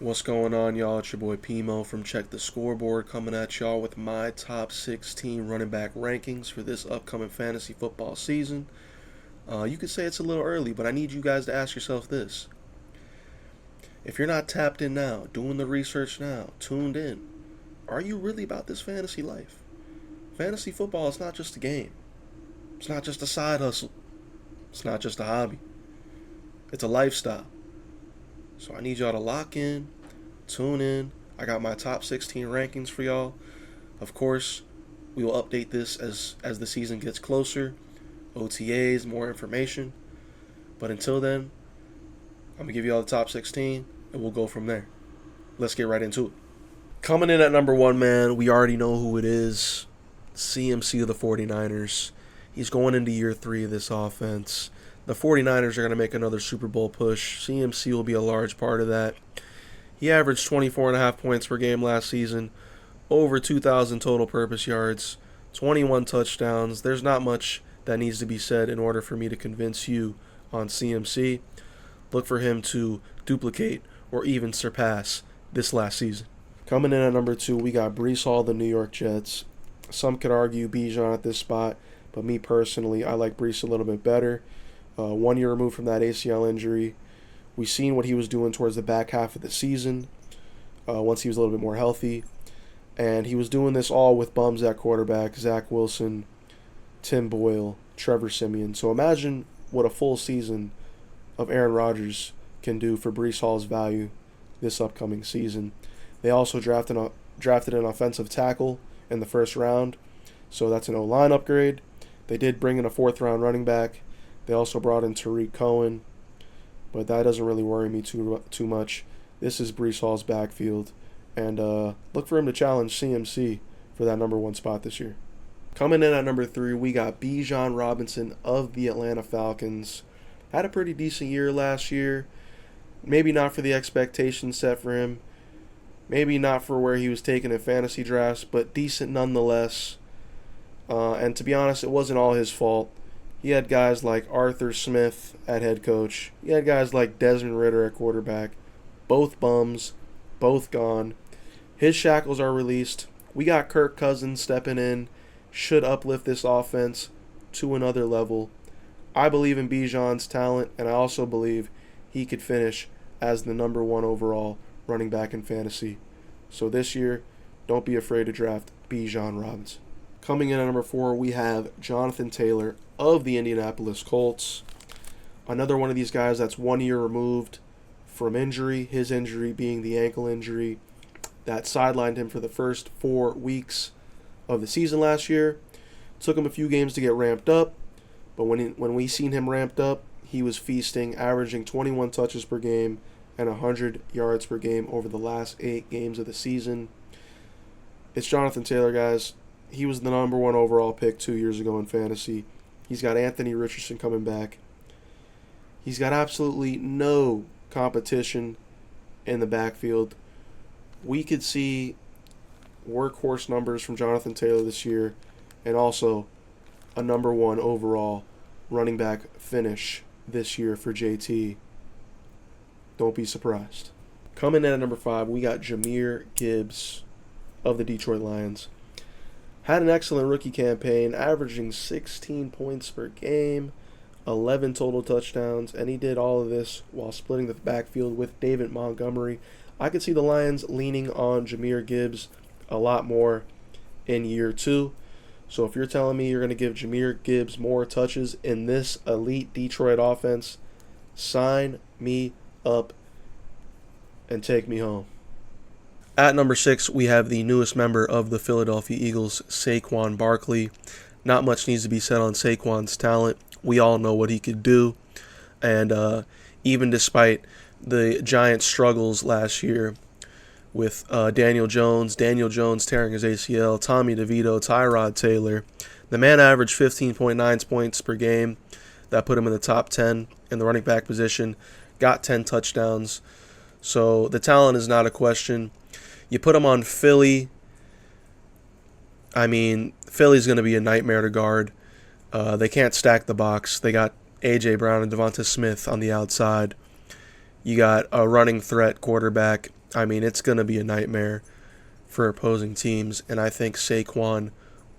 What's going on, y'all? It's your boy Pimo from Check the Scoreboard coming at y'all with my top 16 running back rankings for this upcoming fantasy football season. You could say it's a little early, but I need you guys to ask yourself this. If you're not tapped in now, doing the research now, tuned in, are you really about this fantasy life? Fantasy football is not just a game. It's not just a side hustle. It's not just a hobby. It's a lifestyle. So I need y'all to lock in, tune in. I got my top 16 rankings for y'all. Of course, we will update this as the season gets closer. OTAs, more information. But until then, I'm going to give you all the top 16, and we'll go from there. Let's get right into it. Coming in at number 1, man, we already know who it is. CMC of the 49ers. He's going into year 3 of this offense. The 49ers are going to make another Super Bowl push. CMC will be a large part of that. He averaged 24.5 points per game last season, over 2,000 total purpose yards, 21 touchdowns. There's not much that needs to be said in order for me to convince you on CMC. Look for him to duplicate or even surpass this last season. Coming in at number 2, we got Breece Hall, the New York Jets. Some could argue Bijan at this spot, but me personally, I like Breece a little bit better. 1 year removed from that ACL injury. We've seen what he was doing towards the back half of the season once he was a little bit more healthy. And he was doing this all with bums at quarterback, Zach Wilson, Tim Boyle, Trevor Siemian. So imagine what a full season of Aaron Rodgers can do for Breece Hall's value this upcoming season. They also drafted an offensive tackle in the first round, so that's an O-line upgrade. They did bring in a 4th-round running back. They also brought in Tariq Cohen, but that doesn't really worry me too much. This is Breece Hall's backfield, and look for him to challenge CMC for that number 1 spot this year. Coming in at number 3, we got Bijan Robinson of the Atlanta Falcons. Had a pretty decent year last year. Maybe not for the expectations set for him. Maybe not for where he was taken in fantasy drafts, but decent nonetheless. And to be honest, it wasn't all his fault. He had guys like Arthur Smith at head coach. He had guys like Desmond Ridder at quarterback. Both bums, both gone. His shackles are released. We got Kirk Cousins stepping in. Should uplift this offense to another level. I believe in Bijan's talent, and I also believe he could finish as the number 1 overall running back in fantasy. So this year, don't be afraid to draft Bijan Robinson. Coming in at number 4, we have Jonathan Taylor of the Indianapolis Colts. Another one of these guys that's 1 year removed from injury, his injury being the ankle injury that sidelined him for the first 4 weeks of the season last year. Took him a few games to get ramped up, but when we seen him ramped up, he was feasting, averaging 21 touches per game and 100 yards per game over the last 8 games of the season. It's Jonathan Taylor, guys. He was the number 1 overall pick 2 years ago in fantasy. He's got Anthony Richardson coming back. He's got absolutely no competition in the backfield. We could see workhorse numbers from Jonathan Taylor this year, and also a number 1 overall running back finish this year for JT. Don't be surprised. Coming in at number 5, we got Jahmyr Gibbs of the Detroit Lions. Had an excellent rookie campaign, averaging 16 points per game, 11 total touchdowns, and he did all of this while splitting the backfield with David Montgomery. I could see the Lions leaning on Jahmyr Gibbs a lot more in year 2. So if you're telling me you're going to give Jahmyr Gibbs more touches in this elite Detroit offense, sign me up and take me home. At number 6, we have the newest member of the Philadelphia Eagles, Saquon Barkley. Not much needs to be said on Saquon's talent. We all know what he could do. And even despite the Giants' struggles last year with Daniel Jones tearing his ACL, Tommy DeVito, Tyrod Taylor, the man averaged 15.9 points per game. That put him in the top 10 in the running back position. Got 10 touchdowns. So the talent is not a question. You put him on Philly. I mean, Philly's going to be a nightmare to guard. They can't stack the box. They got A.J. Brown and Devonta Smith on the outside. You got a running threat quarterback I mean, it's going to be a nightmare for opposing teams, and I think Saquon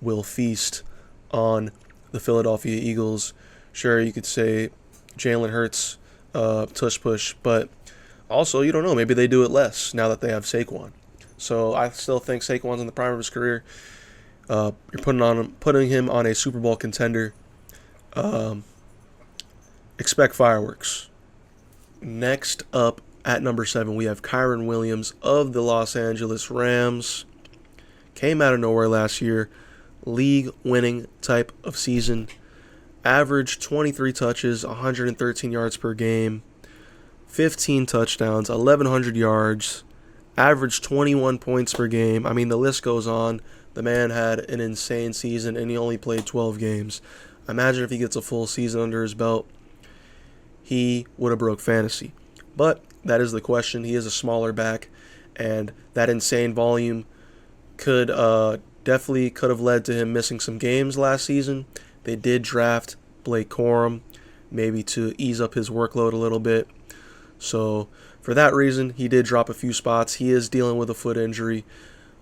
will feast on the Philadelphia Eagles. Sure, you could say Jalen Hurts, tush push, but also, you don't know. Maybe they do it less now that they have Saquon. So I still think Saquon's in the prime of his career. You're putting him on a Super Bowl contender. Expect fireworks. Next up at number 7, we have Kyren Williams of the Los Angeles Rams. Came out of nowhere last year. League-winning type of season. Averaged 23 touches, 113 yards per game. 15 touchdowns, 1,100 yards. Averaged 21 points per game. I mean, the list goes on. The man had an insane season, and he only played 12 games. Imagine if he gets a full season under his belt. He would have broke fantasy. But that is the question. He is a smaller back, and that insane volume could have led to him missing some games last season. They did draft Blake Corum, maybe to ease up his workload a little bit. So for that reason, he did drop a few spots. He is dealing with a foot injury.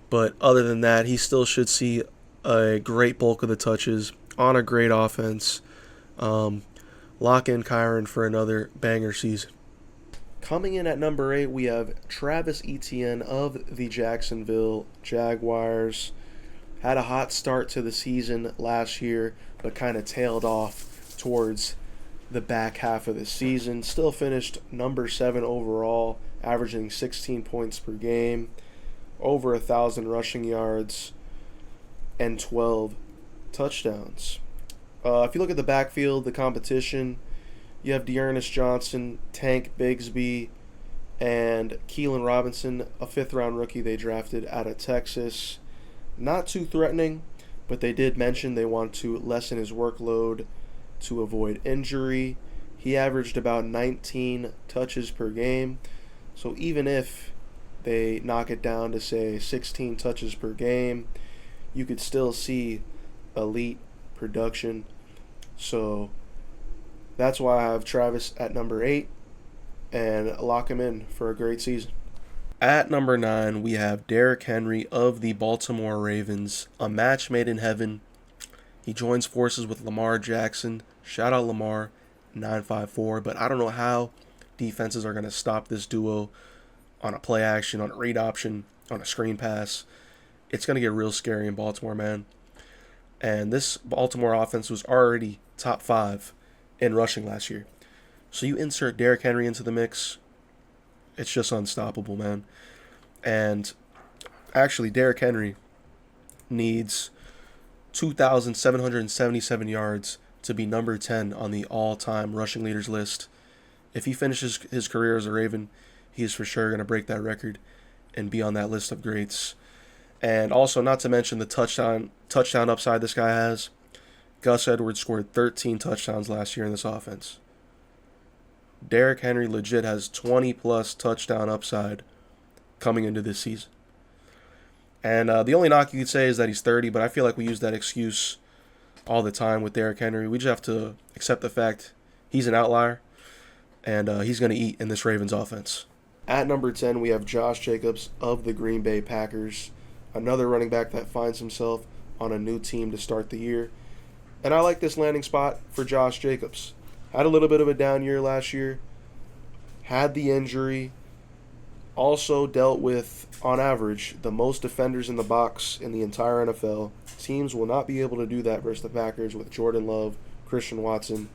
But other than that, he still should see a great bulk of the touches on a great offense. Lock in Kyren for another banger season. Coming in at number 8, we have Travis Etienne of the Jacksonville Jaguars. Had a hot start to the season last year, but kind of tailed off towards the back half of the season. Still finished number 7 overall, averaging 16 points per game, over 1,000 rushing yards, and 12 touchdowns. If you look at the backfield, the competition, you have Dearness Johnson, Tank Bigsby, and Keelan Robinson, a 5th-round rookie they drafted out of Texas. Not too threatening, but they did mention they want to lessen his workload to avoid injury. He averaged about 19 touches per game. So even if they knock it down to, say, 16 touches per game, you could still see elite production. So that's why I have Travis at number 8 and lock him in for a great season. At number 9, we have Derrick Henry of the Baltimore Ravens, a match made in heaven. He joins forces with Lamar Jackson. Shout out Lamar, 954. But I don't know how defenses are going to stop this duo on a play action, on a read option, on a screen pass. It's going to get real scary in Baltimore, man. And this Baltimore offense was already top 5 in rushing last year. So you insert Derrick Henry into the mix, it's just unstoppable, man. And actually, Derrick Henry needs 2,777 yards to be number 10 on the all-time rushing leaders list. If he finishes his career as a Raven, he is for sure going to break that record and be on that list of greats. And also, not to mention the touchdown upside this guy has. Gus Edwards scored 13 touchdowns last year in this offense. Derrick Henry legit has 20-plus touchdown upside coming into this season. And the only knock you could say is that he's 30, but I feel like we use that excuse all the time with Derrick Henry. We just have to accept the fact he's an outlier, and he's going to eat in this Ravens offense. At number 10, we have Josh Jacobs of the Green Bay Packers, another running back that finds himself on a new team to start the year. And I like this landing spot for Josh Jacobs. Had a little bit of a down year last year. Had the injury. Also dealt with, on average, the most defenders in the box in the entire NFL. Teams will not be able to do that versus the Packers with Jordan Love, Christian Watson,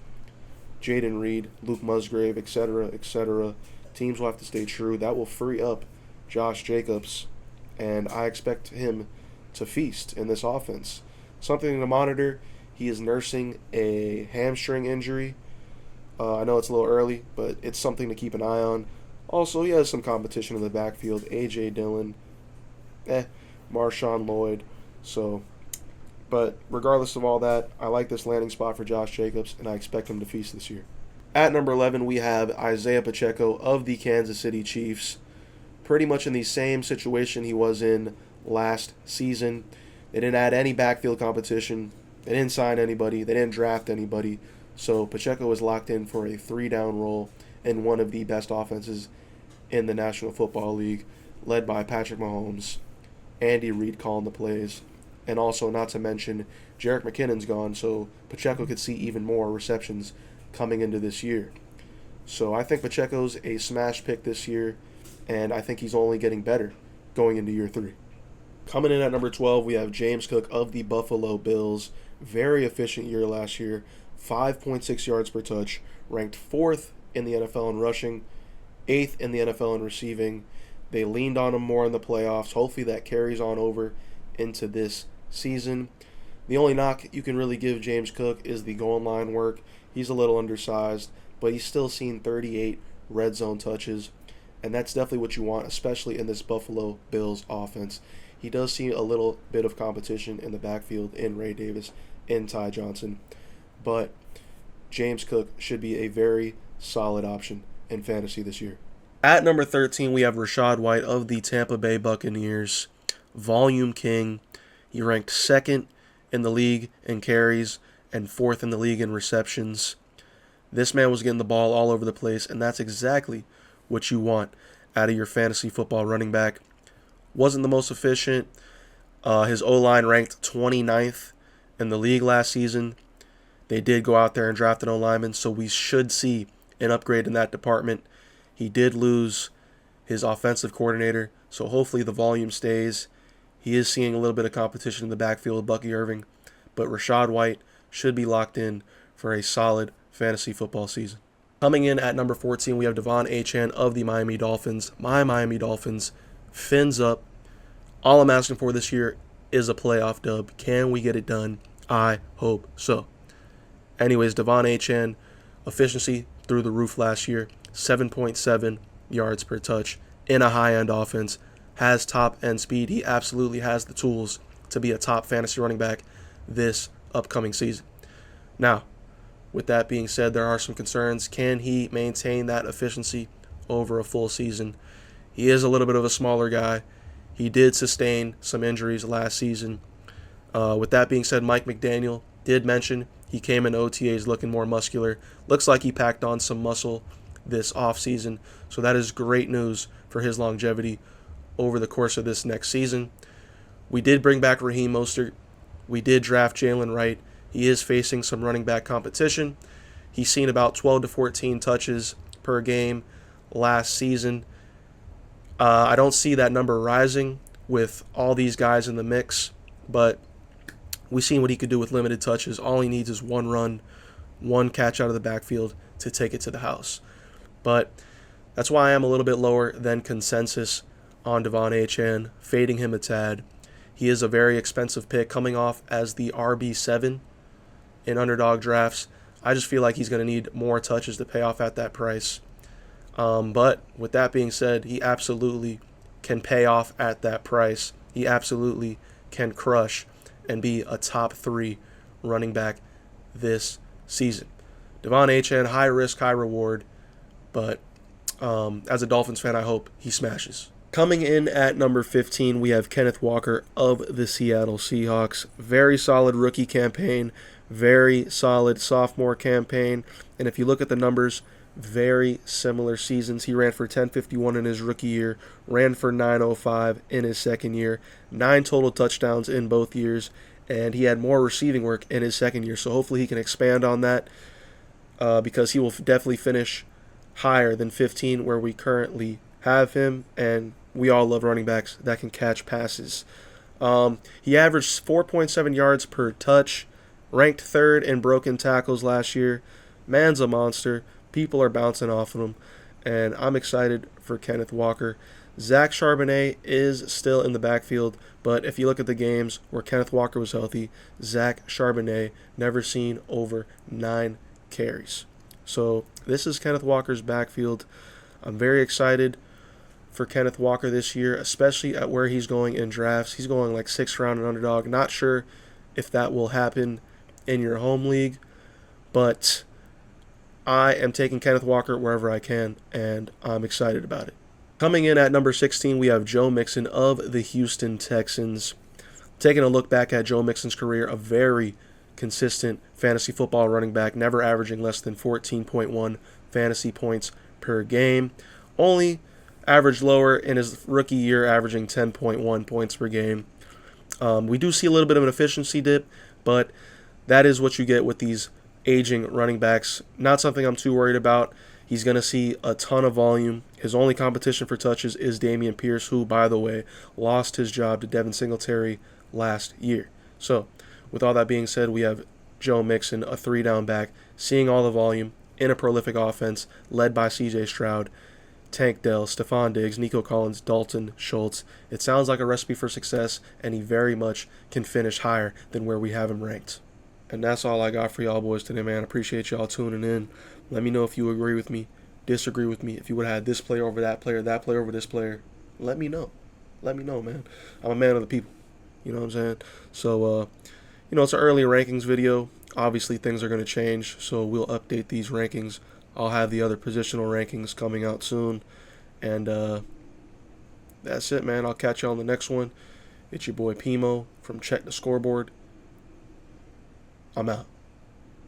Jaden Reed, Luke Musgrave, etc., etc. Teams will have to stay true. That will free up Josh Jacobs, and I expect him to feast in this offense. Something to monitor. He is nursing a hamstring injury. I know it's a little early, but it's something to keep an eye on. Also, he has some competition in the backfield. A.J. Dillon, Marshawn Lloyd. But regardless of all that, I like this landing spot for Josh Jacobs, and I expect him to feast this year. At number 11, we have Isiah Pacheco of the Kansas City Chiefs. Pretty much in the same situation he was in last season. They didn't add any backfield competition. They didn't sign anybody. They didn't draft anybody. So Pacheco was locked in for a 3-down role in one of the best offenses in the National Football League, led by Patrick Mahomes, Andy Reid calling the plays, and also not to mention Jerick McKinnon's gone, so Pacheco could see even more receptions coming into this year. So I think Pacheco's a smash pick this year, and I think he's only getting better going into year 3. Coming in at number 12, we have James Cook of the Buffalo Bills. Very efficient year last year, 5.6 yards per touch, ranked 4th in the NFL in rushing, 8th in the NFL in receiving. They leaned on him more in the playoffs. Hopefully that carries on over into this season. The only knock you can really give James Cook is the goal line work. He's a little undersized, but he's still seen 38 red zone touches, and that's definitely what you want, especially in this Buffalo Bills offense. He does see a little bit of competition in the backfield in Ray Davis and Ty Johnson, but James Cook should be a very solid option in fantasy this year. At number 13, we have Rachaad White of the Tampa Bay Buccaneers, volume king. He ranked 2nd in the league in carries and 4th in the league in receptions. This man was getting the ball all over the place, and that's exactly what you want out of your fantasy football running back. Wasn't the most efficient. His O-line ranked 29th in the league last season. They did go out there and draft an O-lineman, so we should see an upgrade in that department. He did lose his offensive coordinator, so hopefully the volume stays. He is seeing a little bit of competition in the backfield with Bucky Irving, but Rachaad White should be locked in for a solid fantasy football season. Coming in at number 14, we have Devon Achane of the Miami Dolphins. My Miami Dolphins, fins up. All I'm asking for this year is a playoff dub. Can we get it done? I hope so. Anyways, Devon Achane, efficiency through the roof last year, 7.7 yards per touch in a high-end offense, has top-end speed. He absolutely has the tools to be a top fantasy running back this upcoming season. Now, with that being said, there are some concerns. Can he maintain that efficiency over a full season? He is a little bit of a smaller guy. He did sustain some injuries last season. With that being said, Mike McDaniel did mention he came in OTAs looking more muscular. Looks like he packed on some muscle this offseason, so that is great news for his longevity over the course of this next season. We did bring back Raheem Mostert. We did draft Jalen Wright. He is facing some running back competition. He's seen about 12 to 14 touches per game last season. I don't see that number rising with all these guys in the mix, but we've seen what he could do with limited touches. All he needs is one run, one catch out of the backfield to take it to the house. But that's why I am a little bit lower than consensus on Devon Achane, fading him a tad. He is a very expensive pick coming off as the RB7 in underdog drafts. I just feel like he's going to need more touches to pay off at that price. But with that being said, he absolutely can pay off at that price. He absolutely can crush and be a top 3 running back this season. Devon Achane, high risk, high reward, but as a Dolphins fan, I hope he smashes. Coming in at number 15, we have Kenneth Walker of the Seattle Seahawks. Very solid rookie campaign, very solid sophomore campaign, and if you look at the numbers, very similar seasons. He ran for 1051 in his rookie year, ran for 905 in his second year, 9 total touchdowns in both years, and he had more receiving work in his second year. So hopefully he can expand on that because he will definitely finish higher than 15 where we currently have him, and we all love running backs that can catch passes. He averaged 4.7 yards per touch, ranked 3rd in broken tackles last year. Man's a monster. People are bouncing off of him, and I'm excited for Kenneth Walker. Zach Charbonnet is still in the backfield, but if you look at the games where Kenneth Walker was healthy, Zach Charbonnet never seen over 9 carries. So this is Kenneth Walker's backfield. I'm very excited for Kenneth Walker this year, especially at where he's going in drafts. He's going like 6th round in underdog. Not sure if that will happen in your home league, but I am taking Kenneth Walker wherever I can, and I'm excited about it. Coming in at number 16, we have Joe Mixon of the Houston Texans. Taking a look back at Joe Mixon's career, a very consistent fantasy football running back, never averaging less than 14.1 fantasy points per game. Only averaged lower in his rookie year, averaging 10.1 points per game. We do see a little bit of an efficiency dip, but that is what you get with these aging running backs. Not something I'm too worried about. He's going to see a ton of volume. His only competition for touches is Dameon Pierce, who, by the way, lost his job to Devin Singletary last year. So, with all that being said, we have Joe Mixon, a 3-down back, seeing all the volume in a prolific offense led by C.J. Stroud, Tank Dell, Stephon Diggs, Nico Collins, Dalton Schultz. It sounds like a recipe for success, and he very much can finish higher than where we have him ranked. And that's all I got for y'all boys today, man. Appreciate y'all tuning in. Let me know if you agree with me, disagree with me. If you would have had this player over that player over this player, let me know. Let me know, man. I'm a man of the people. You know what I'm saying? So, it's an early rankings video. Obviously, things are going to change, so we'll update these rankings. I'll have the other positional rankings coming out soon. And that's it, man. I'll catch you on the next one. It's your boy Pimo from Check the Scoreboard. I'm out.